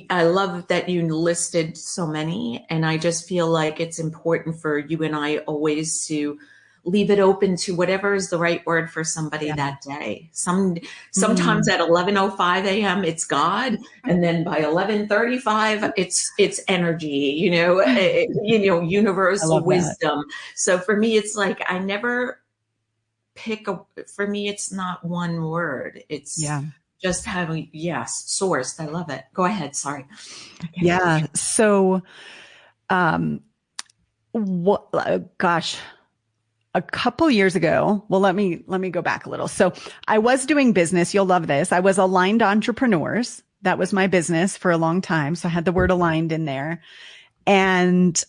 I love that you listed so many. And I just feel like it's important for you and I always to leave it open to whatever is the right word for somebody that day. Sometimes at 11:05 a.m. it's God, and then by 11:35 it's energy. Universal wisdom. So for me, it's like I never pick for me, it's not one word. It's just having sourced. I love it. Go ahead. Sorry. Yeah. So, a couple years ago, well, let me go back a little. So I was doing business. You'll love this. I was Aligned Entrepreneurs. That was my business for a long time. So I had the word aligned in there. And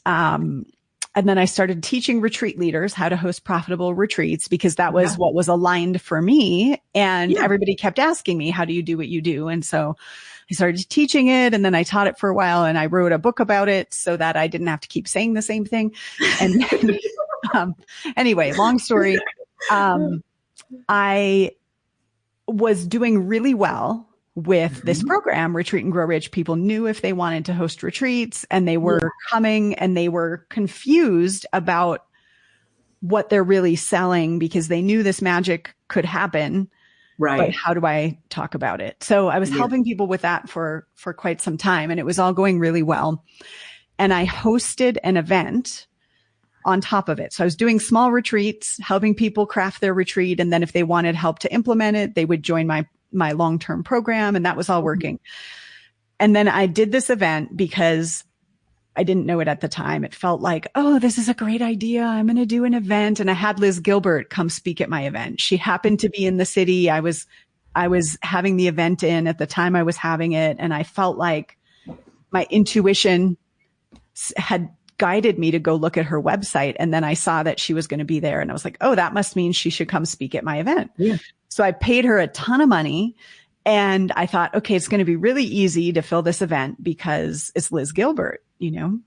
then I started teaching retreat leaders how to host profitable retreats, because that was what was aligned for me. And everybody kept asking me, how do you do what you do? And so I started teaching it, and then I taught it for a while, and I wrote a book about it so that I didn't have to keep saying the same thing. And then, anyway, long story. I was doing really well with this program, Retreat and Grow Rich. People knew if they wanted to host retreats, and they were coming, and they were confused about what they're really selling, because they knew this magic could happen. Right. But how do I talk about it? So I was helping people with that for quite some time, and it was all going really well. And I hosted an event on top of it. So I was doing small retreats, helping people craft their retreat. And then if they wanted help to implement it, they would join my long-term program, and that was all working. And then I did this event because I didn't know it at the time. It felt like, oh, this is a great idea. I'm going to do an event. And I had Liz Gilbert come speak at my event. She happened to be in the city. I was having the event in at the time I was having it. And I felt like my intuition had guided me to go look at her website. And then I saw that she was going to be there. And I was like, oh, that must mean she should come speak at my event. Yeah. So I paid her a ton of money. And I thought, okay, it's going to be really easy to fill this event because it's Liz Gilbert, and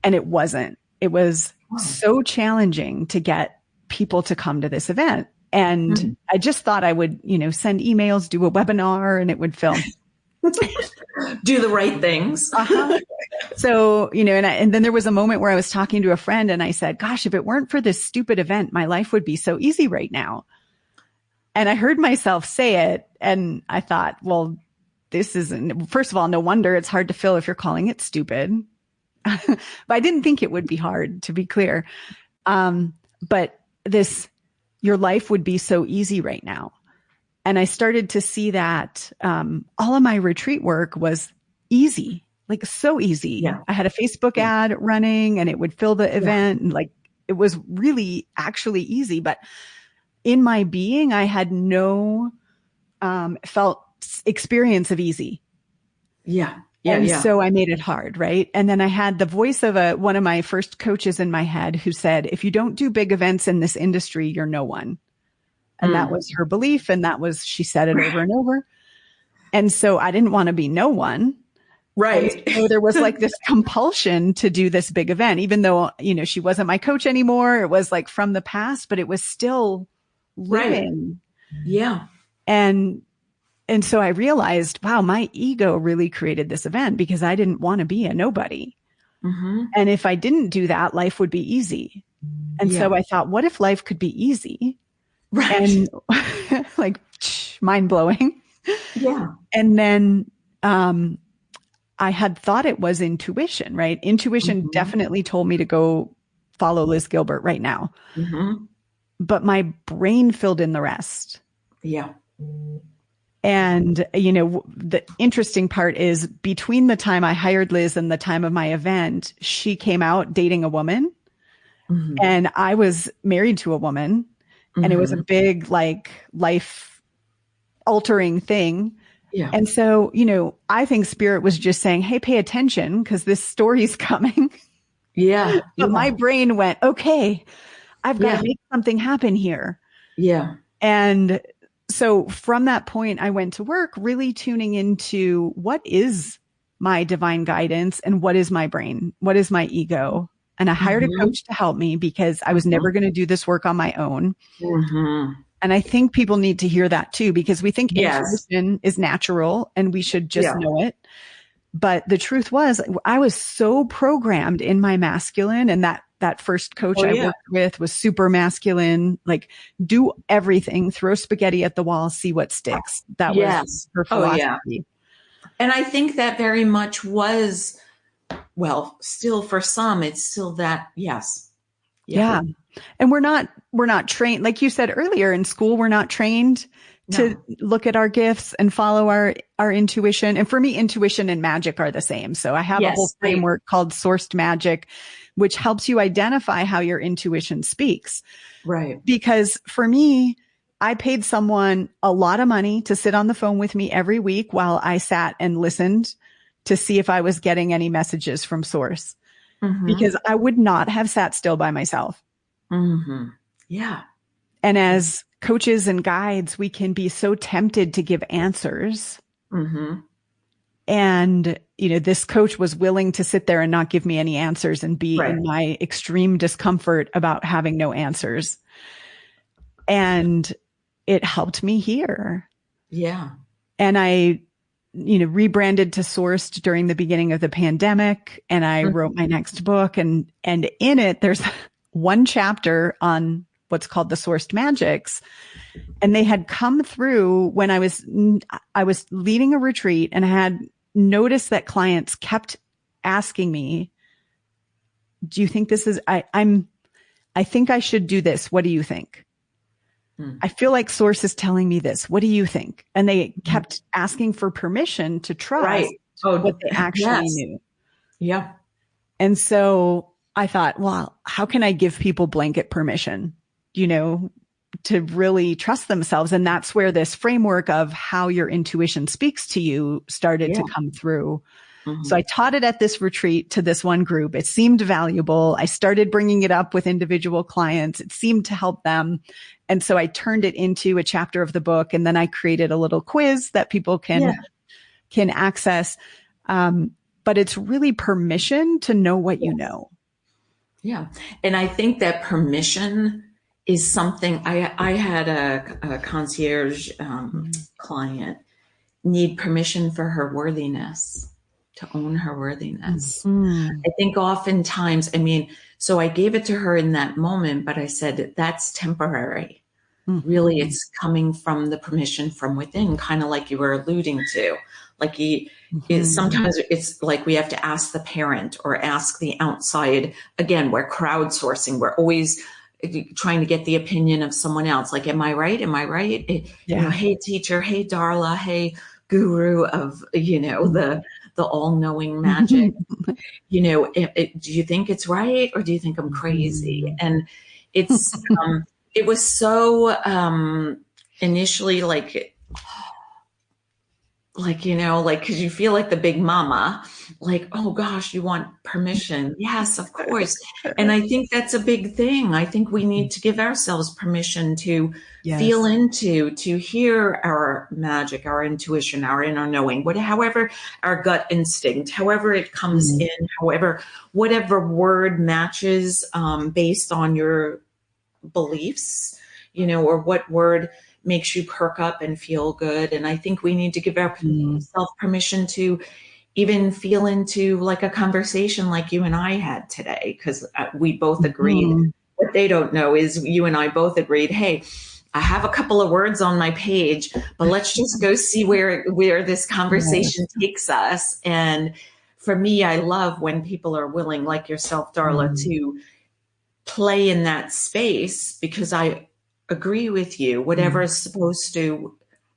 it wasn't. It was so challenging to get people to come to this event. And I just thought I would, send emails, do a webinar, and it would fill. Do the right things. So, and then there was a moment where I was talking to a friend and I said, gosh, if it weren't for this stupid event, my life would be so easy right now. And I heard myself say it and I thought, well, this isn't, first of all, no wonder it's hard to fill if you're calling it stupid. But I didn't think it would be hard, to be clear. But your life would be so easy right now. And I started to see that all of my retreat work was easy, like so easy. Yeah. I had a Facebook ad running and it would fill the event. And it was really actually easy. But in my being, I had no felt experience of easy. Yeah. So I made it hard. Right. And then I had the voice of one of my first coaches in my head who said, if you don't do big events in this industry, you're no one. And that was her belief. And she said it over and over. And so I didn't want to be no one. Right. And so there was this compulsion to do this big event, even though, she wasn't my coach anymore. It was from the past, but it was still living. Right. Yeah. And so I realized, wow, my ego really created this event because I didn't want to be a nobody. Mm-hmm. And if I didn't do that, life would be easy. And so I thought, what if life could be easy? Right. And mind blowing. Yeah. And then, I had thought it was intuition, right? Intuition definitely told me to go follow Liz Gilbert right now. Mm-hmm. But my brain filled in the rest. Yeah. And, the interesting part is between the time I hired Liz and the time of my event, she came out dating a woman and I was married to a woman and it was a big, life altering thing. Yeah. And so, I think spirit was just saying, hey, pay attention because this story's coming. Yeah. But my brain went, okay, I've got to make something happen here. Yeah. And so from that point, I went to work really tuning into what is my divine guidance and what is my brain? What is my ego? And I hired a coach to help me because I was never going to do this work on my own. And I think people need to hear that too, because we think intuition is natural and we should just know it. But the truth was I was so programmed in my masculine, and that first coach I worked with was super masculine, do everything, throw spaghetti at the wall, see what sticks. That was her philosophy. Oh, yeah. And I think that very much was, still for some, it's still that, yes. Yeah. And we're not trained. Like you said earlier, in school, we're not trained to look at our gifts and follow our intuition. And for me, intuition and magic are the same. So I have a whole framework called Sourced Magic, which helps you identify how your intuition speaks. Right. Because for me, I paid someone a lot of money to sit on the phone with me every week while I sat and listened to see if I was getting any messages from source. Because I would not have sat still by myself. Yeah. And as coaches and guides, we can be so tempted to give answers. And, this coach was willing to sit there and not give me any answers and be in my extreme discomfort about having no answers. And it helped me here. Yeah. And I, rebranded to Sourced during the beginning of the pandemic. And I wrote my next book, and in it, there's one chapter on what's called the Sourced Magics. And they had come through when I was leading a retreat, and I had noticed that clients kept asking me, do you think this is, I think I should do this. What do you think? I feel like source is telling me this. What do you think? And they kept asking for permission to trust what they actually knew. Yeah. And so I thought, well, how can I give people blanket permission, to really trust themselves? And that's where this framework of how your intuition speaks to you started to come through. So I taught it at this retreat to this one group. It seemed valuable. I started bringing it up with individual clients. It seemed to help them. And so I turned it into a chapter of the book. And then I created a little quiz that people can access. But it's really permission to know what you know. Yeah. And I think that permission is something I had a concierge client need permission for her worthiness, to own her worthiness. I think oftentimes, so I gave it to her in that moment, but I said, that's temporary. Really, it's coming from the permission from within, kind of like you were alluding to. Like sometimes it's like we have to ask the parent or ask the outside. Again, we're crowdsourcing. We're always trying to get the opinion of someone else. Like, am I right? Am I right? Hey, teacher. Hey, Darla. Hey, guru of, the all-knowing magic. Do you think it's right? Or do you think I'm crazy? And it's, it was so initially because you feel like the big mama, like, oh gosh, you want permission. Yes, of course. And I think that's a big thing. I think we need to give ourselves permission to feel into, to hear our magic, our intuition, our inner knowing, however, our gut instinct, however it comes in, whatever word matches based on your beliefs, or what word makes you perk up and feel good. And I think we need to give ourselves permission to even feel into like a conversation like you and I had today, because we both agreed. What they don't know is you and I both agreed, hey, I have a couple of words on my page, but let's just go see where this conversation takes us. And for me, I love when people are willing, like yourself, Darla, to play in that space, because I agree with you. Whatever is supposed to,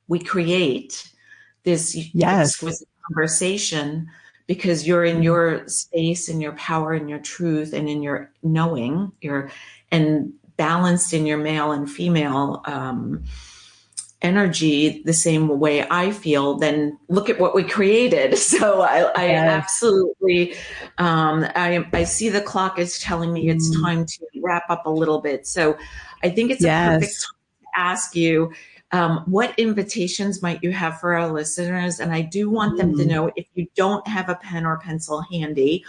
we create this exquisite conversation because you're in your space and your power and your truth and in your knowing, and balanced in your male and female energy the same way I feel, then look at what we created. So I absolutely, I see the clock is telling me it's time to wrap up a little bit. So I think it's a perfect time to ask you, what invitations might you have for our listeners? And I do want them to know, if you don't have a pen or pencil handy,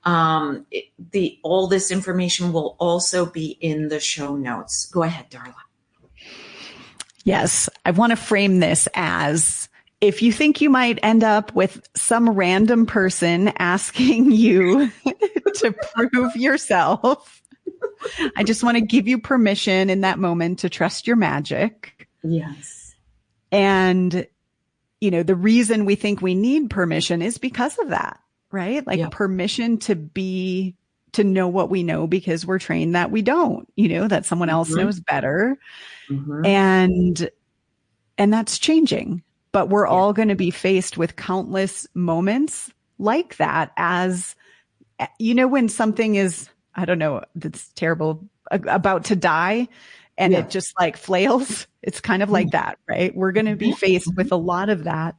all this information will also be in the show notes. Go ahead, Darla. Yes, I want to frame this as, if you think you might end up with some random person asking you to prove yourself, I just want to give you permission in that moment to trust your magic. Yes. And, the reason we think we need permission is because of that, right? Like permission to know what we know, because we're trained that we don't, that someone else knows better. And that's changing, but we're all going to be faced with countless moments like that, as when something is, I don't know, that's terrible, about to die, and it just like flails. It's kind of like that, right? We're going to be faced with a lot of that.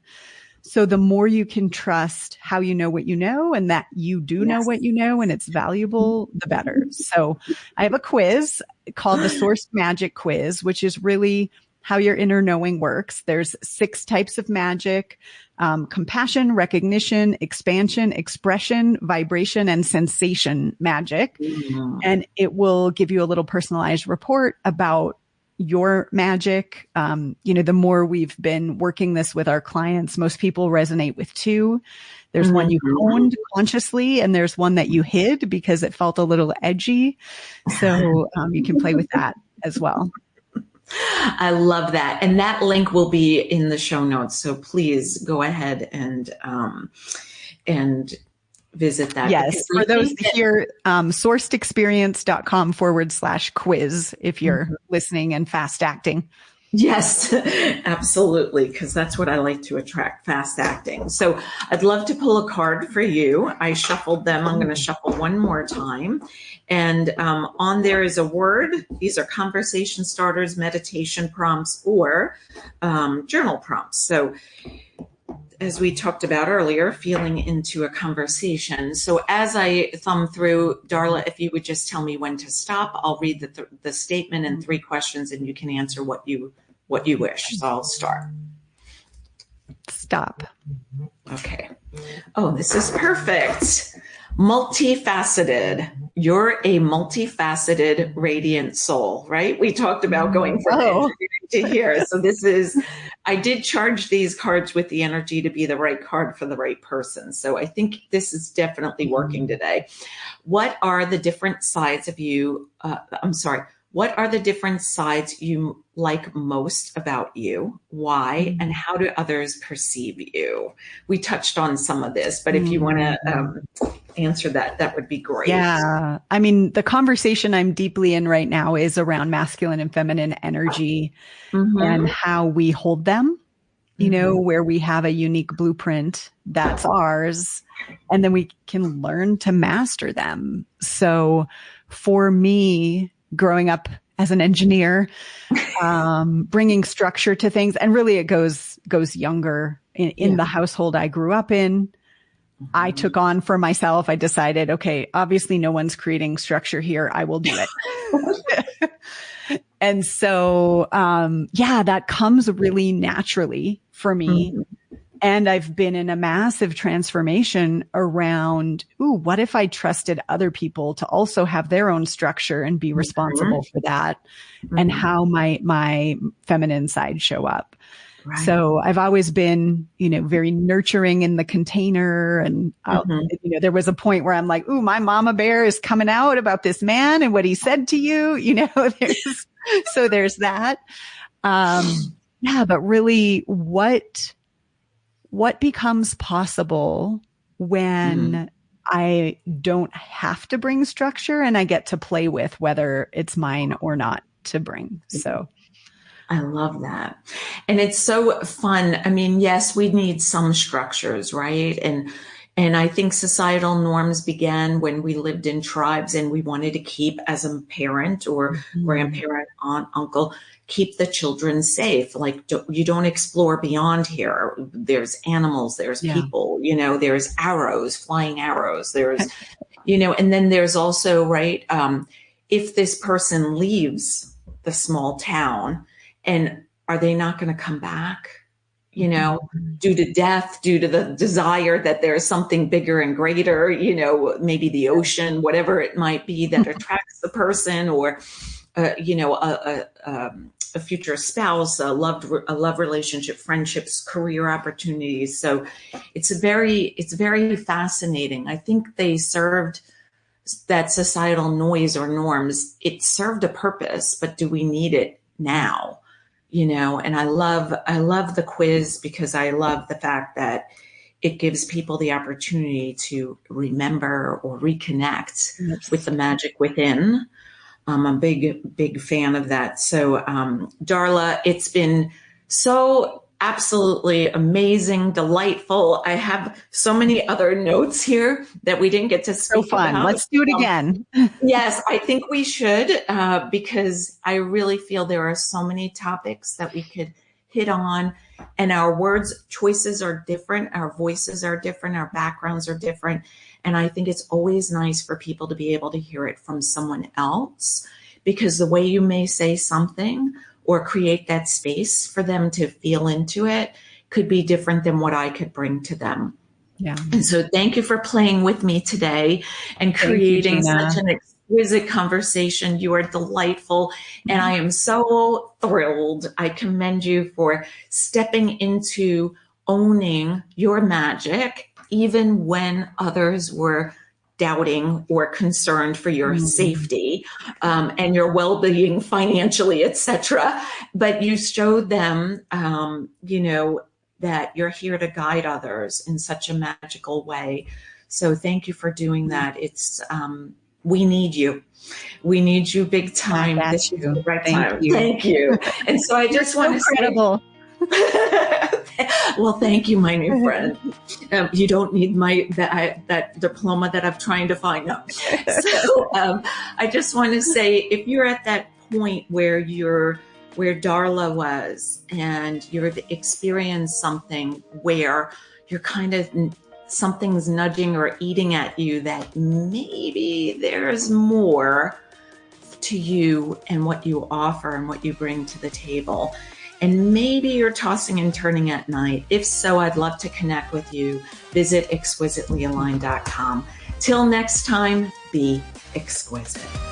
So the more you can trust how you know what you know, and that you do know what you know, and it's valuable, the better. So I have a quiz called the Source Magic Quiz, which is really how your inner knowing works. There's 6 types of magic: compassion, recognition, expansion, expression, vibration, and sensation magic. And it will give you a little personalized report about your magic. The more we've been working this with our clients, most people resonate with 2. There's one you honed consciously, and there's one that you hid because it felt a little edgy. So you can play with that as well. I love that. And that link will be in the show notes. So please go ahead and visit that. Yes. Because For I those think to that, hear, sourcedexperience.com/quiz if you're listening and fast acting. yes, absolutely, because that's what I like to attract, fast acting. So I'd love to pull a card for you. I shuffled them. I'm going to shuffle one more time. And on there is a word. These are conversation starters, meditation prompts, or journal prompts. So as we talked about earlier, feeling into a conversation. So as I thumb through, Darla, if you would just tell me when to stop, I'll read the statement and 3 questions, and you can answer what you wish. So I'll start. Stop. Okay. Oh, this is perfect. Multifaceted. You're a multifaceted, radiant soul, right? We talked about going from engineering to here. So I did charge these cards with the energy to be the right card for the right person. So I think this is definitely working today. What are the different sides of you? What are the different sides you like most about you? Why? And how do others perceive you? We touched on some of this, but if you want to answer that, that would be great. Yeah. I mean, the conversation I'm deeply in right now is around masculine and feminine energy and how we hold them, where we have a unique blueprint that's ours, and then we can learn to master them. So for me, growing up as an engineer, bringing structure to things, and really it goes younger in the household I grew up in. I took on for myself. I decided, okay, obviously no one's creating structure here. I will do it. And so, that comes really naturally for me. And I've been in a massive transformation around, what if I trusted other people to also have their own structure and be responsible for that, and how my feminine side show up. Right. So I've always been, very nurturing in the container. And, there was a point where I'm like, my mama bear is coming out about this man and what he said to you, so there's that. But really what becomes possible when I don't have to bring structure and I get to play with whether it's mine or not to bring. So I love that. And it's so fun. I mean, yes, we need some structures, right? And I think societal norms began when we lived in tribes and we wanted to keep, as a parent or grandparent, aunt, uncle, keep the children safe. Like, you don't explore beyond here. There's animals, there's people, there's arrows, flying arrows, there's, and then there's also, right, if this person leaves the small town, and are they not going to come back, due to death, due to the desire that there's something bigger and greater, maybe the ocean, whatever it might be that attracts the person, or, a future spouse, a love relationship, friendships, career opportunities. So it's very fascinating. I think they served that societal noise or norms. It served a purpose, but do we need it now? And I love the quiz because I love the fact that it gives people the opportunity to remember or reconnect with the magic within. I'm a big fan of that. So, Darla, it's been so absolutely amazing, delightful. I have so many other notes here that we didn't get to speak about. Let's do it again. Yes, I think we should, because I really feel there are so many topics that we could hit on, and our words choices are different. Our voices are different. Our backgrounds are different. And I think it's always nice for people to be able to hear it from someone else, because the way you may say something or create that space for them to feel into it could be different than what I could bring to them. Yeah. And so thank you for playing with me today and creating such an exquisite conversation. You are delightful. And I am so thrilled. I commend you for stepping into owning your magic, even when others were doubting or concerned for your safety and your well-being financially, etc. But you showed them, that you're here to guide others in such a magical way. So thank you for doing that. It's, we need you. We need you big time. I This got is the you. right Thank time. you. Thank you. And so I You're just want so to say, credible. well, thank you, my new friend. You don't need that diploma that I'm trying to find. No. So I just want to say, if you're at that point where Darla was, and you've experienced something where you're kind of, something's nudging or eating at you, that maybe there's more to you and what you offer and what you bring to the table. And maybe you're tossing and turning at night. If so, I'd love to connect with you. Visit exquisitelyaligned.com. Till next time, be exquisite.